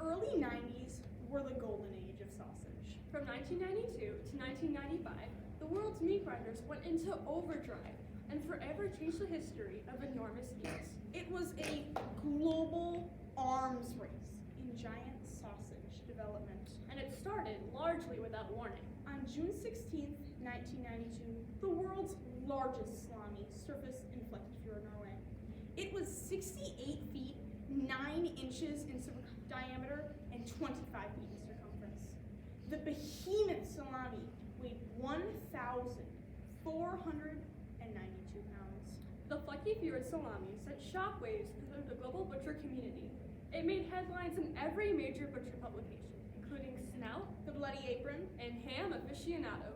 early 90s were the golden age of sausage. From 1992 to 1995, the world's meat grinders went into overdrive and forever changed the history of enormous meats. It was a global arms race in giant sausage development. And it started largely without warning. On June 16th, 1992, the world's largest salami surfaced in Flekkefjord, Norway. It was 68 feet, 9 inches in diameter, and 25 feet in circumference. The behemoth salami weighed 1,492 pounds. The Flekkefjord salami sent shockwaves through the global butcher community. It made headlines in every major butcher publication, including Snout, The Bloody Apron, and Ham Aficionado.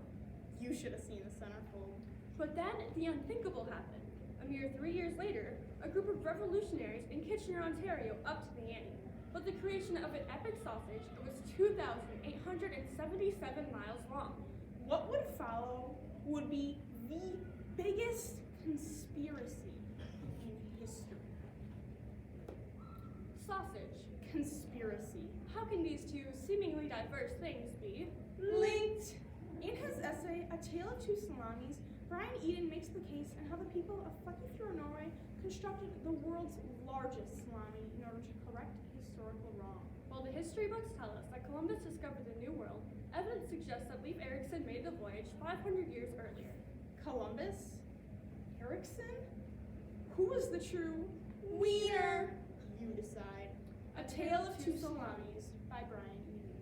you should have seen the centerfold. But then the unthinkable happened. A mere 3 years later, a group of revolutionaries in Kitchener, Ontario upped the ante. With the creation of an epic sausage that was 2,877 miles long. What would follow would be the biggest conspiracy in history. Sausage. Conspiracy. How can these two seemingly diverse things be Linked. In his essay, A Tale of Two Salamis, Brian Eden makes the case on how the people of Flekkefjord, Norway constructed the world's largest salami in order to correct a historical wrong. While the history books tell us that Columbus discovered the New World, evidence suggests that Leif Erikson made the voyage 500 years earlier. Columbus? Erikson? Who was the true wiener? You decide. A Tale of Two Salamis by Brian Eden.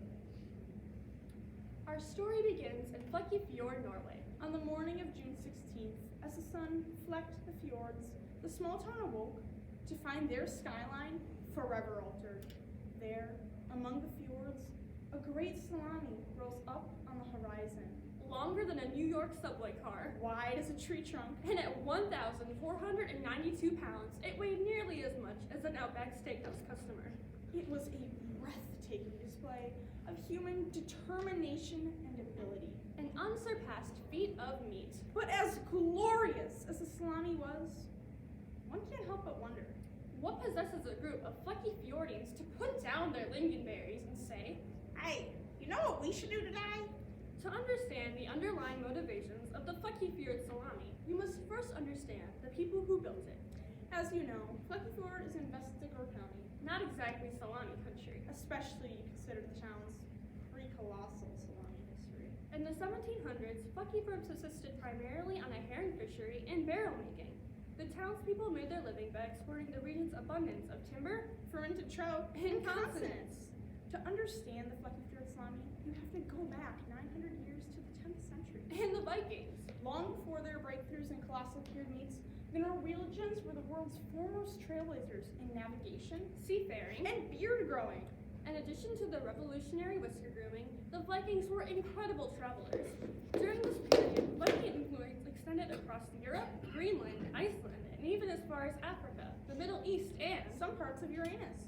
Our story begins in Flekkefjord, Norway. On the morning of June 16th, as the sun flecked the fjords, the small town awoke to find their skyline forever altered. There, among the fjords, a great salami rose up on the horizon. Longer than a New York subway car, Wide as a tree trunk, and at 1,492 pounds, it weighed nearly as much as an Outback Steakhouse customer. it was a breathtaking display of human determination and ability. An unsurpassed feat of meat. But as glorious as the salami was, one can't help but wonder. What possesses a group of Flekkefjordians to put down their lingonberries and say, Hey, you know what we should do today? to understand the underlying motivations of the Flekkefjord salami, you must first understand the people who built it. As you know, Flekkefjord is in Vestfjord County, Not exactly salami country. especially considered the town's pre-colossal salami history. In the 1700s, Flekkefjord subsisted primarily on a herring fishery and barrel making. The townspeople made their living by exploiting the region's abundance of timber Fermented trout and and consonants. To understand the Flekkefjord salami, you have to go back 900 years to the 10th century. And the Vikings. Long before their breakthroughs in colossal cured meats, the Norwegians were the world's foremost trailblazers in navigation Seafaring. and beard growing. In addition to the revolutionary whisker grooming, the Vikings were incredible travelers. During this period, Viking influence extended across Europe, Greenland, Iceland, and even as far as Africa, the Middle East, and Some parts of Uranus.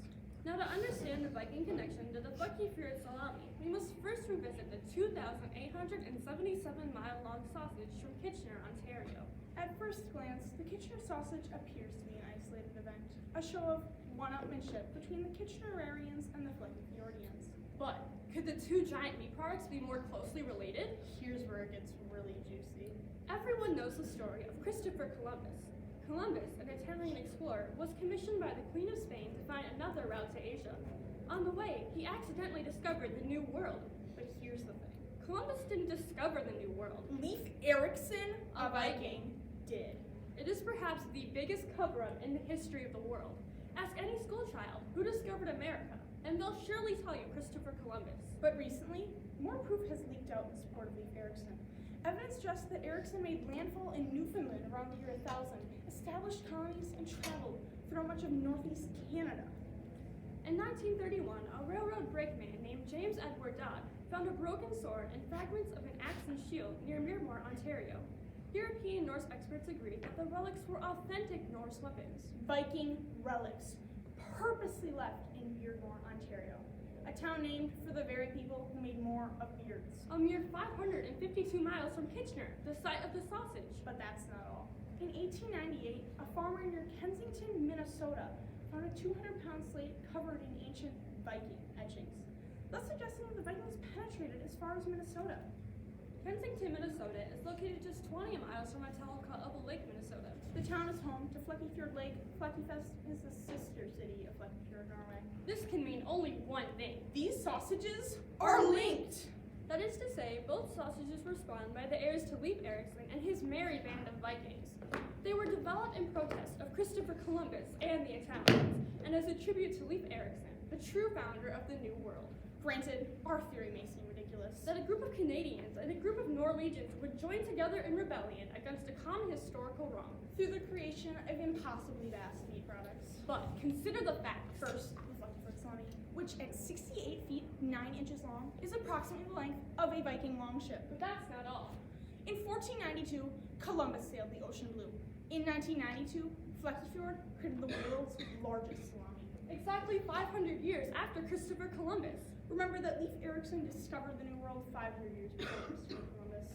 Now, to understand the Viking connection to the Flekkefjord salami, we must first revisit the 2,877-mile-long sausage from Kitchener, Ontario. At first glance, the Kitchener sausage appears to be an isolated event, a show of one-upmanship between the Kitchenerarians and the Flekkefjordians. But could the two giant meat products be more closely related? Here's where it gets really juicy. Everyone knows the story of Christopher Columbus. Columbus, an Italian explorer, was commissioned by the Queen of Spain to find another route to Asia. On the way, he accidentally discovered the New World. But here's the thing. Columbus didn't discover the New World. Leif Erikson, A Viking, did. It is perhaps the biggest cover-up in the history of the world. Ask any schoolchild who discovered America, and they'll surely tell you Christopher Columbus. But recently, more proof has leaked out in support of Leif Erikson. Evidence suggests that Erikson made landfall in Newfoundland around the year 1000, established colonies, and traveled throughout much of northeast Canada. In 1931, a railroad brakeman named James Edward Dodd found a broken sword and fragments of an axe and shield near Miramar, Ontario. European Norse experts agreed that the relics were authentic Norse weapons. Viking relics, purposely left in Miramar, Ontario, a town named for the very people who made more of beards. A mere 552 miles from Kitchener, the site of the sausage. But that's not all. In 1898, a farmer near Kensington, Minnesota, found a 200-pound slate covered in ancient Viking etchings, thus suggesting the Vikings penetrated as far as Minnesota. Kensington, Minnesota is located just 20 miles from a town called Lake, Minnesota. The town is home to Flekkefjord Lake. Flekkefest is the sister city of Flekkefjord, Norway. This can mean only one thing. These sausages are linked. That is to say, both sausages were spawned by the heirs to Leif Erikson and his merry band of Vikings. They were developed in protest of Christopher Columbus and the Italians, and as a tribute to Leif Erikson, the true founder of the New World. Granted, our theory may seem ridiculous. That a group of Canadians and a group of Norwegians would join together in rebellion against a common historical wrong. Through the creation of impossibly vast meat products. But consider the facts. First, the Flekkefjord salami, which at 68 feet 9 inches long is approximately the length of a Viking longship. But that's not all. In 1492, Columbus sailed the ocean blue. In 1992, Flekkefjord created the world's largest salami. Exactly 500 years after Christopher Columbus. Remember that Leif Erikson discovered the New World 500 years before Christopher Columbus.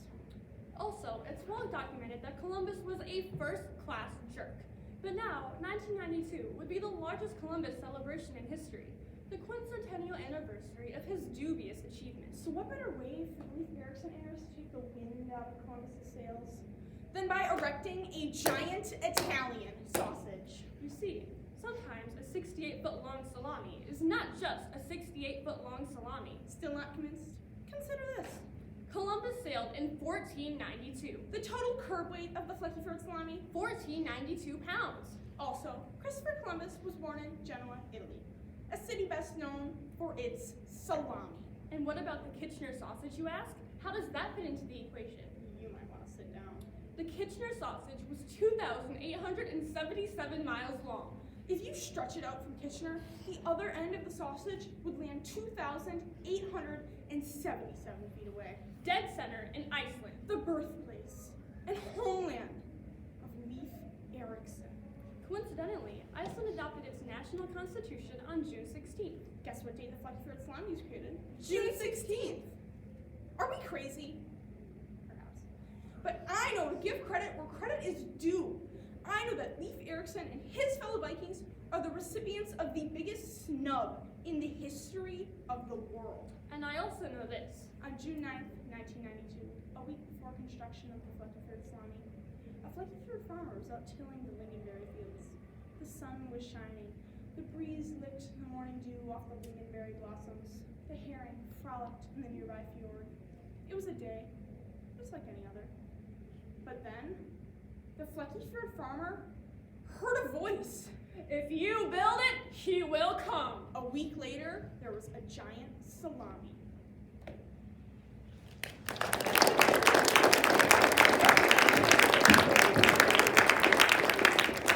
Also, it's well documented that Columbus was a first-class jerk. But now, 1992 would be the largest Columbus celebration in history, the quincentennial anniversary of his dubious achievements. So what better way for the Leif Erikson heirs to take the wind out of Columbus's sails than by erecting a giant Italian sausage? You see, sometimes a 68-foot-long salami is not just a 68-foot-long salami. Still not convinced? Consider this. Columbus sailed in 1492. The total curb weight of the Flekkefjord salami? 1492 pounds. Also, Christopher Columbus was born in Genoa, Italy, a city best known for its salami. And what about the Kitchener sausage, you ask? How does that fit into the equation? You might want to sit down. The Kitchener sausage was 2,877 miles long. If you stretch it out from Kitchener, the other end of the sausage would land 2,877 feet away. Dead center in Iceland. The birthplace and homeland of Leif Erikson. Coincidentally, Iceland adopted its national constitution on June 16th. Guess what date the Flekkefjord salami was created? June 16th. Are we crazy? Perhaps. But I know to give credit where credit is due. I know that Leif Erikson and his fellow Vikings are the recipients of the biggest snub in the history of the world. And I also know this. On June 9th, 1992, a week before construction of the Flekkefjord salami, a Flekkefjord farmer was out tilling the lingonberry fields. The sun was shining. The breeze licked the morning dew off the lingonberry blossoms. The herring frolicked in the nearby fjord. It was a day, just like any other. But then, the Flekkefjord farmer heard a voice. If you build it, he will come. A week later, there was a giant salami.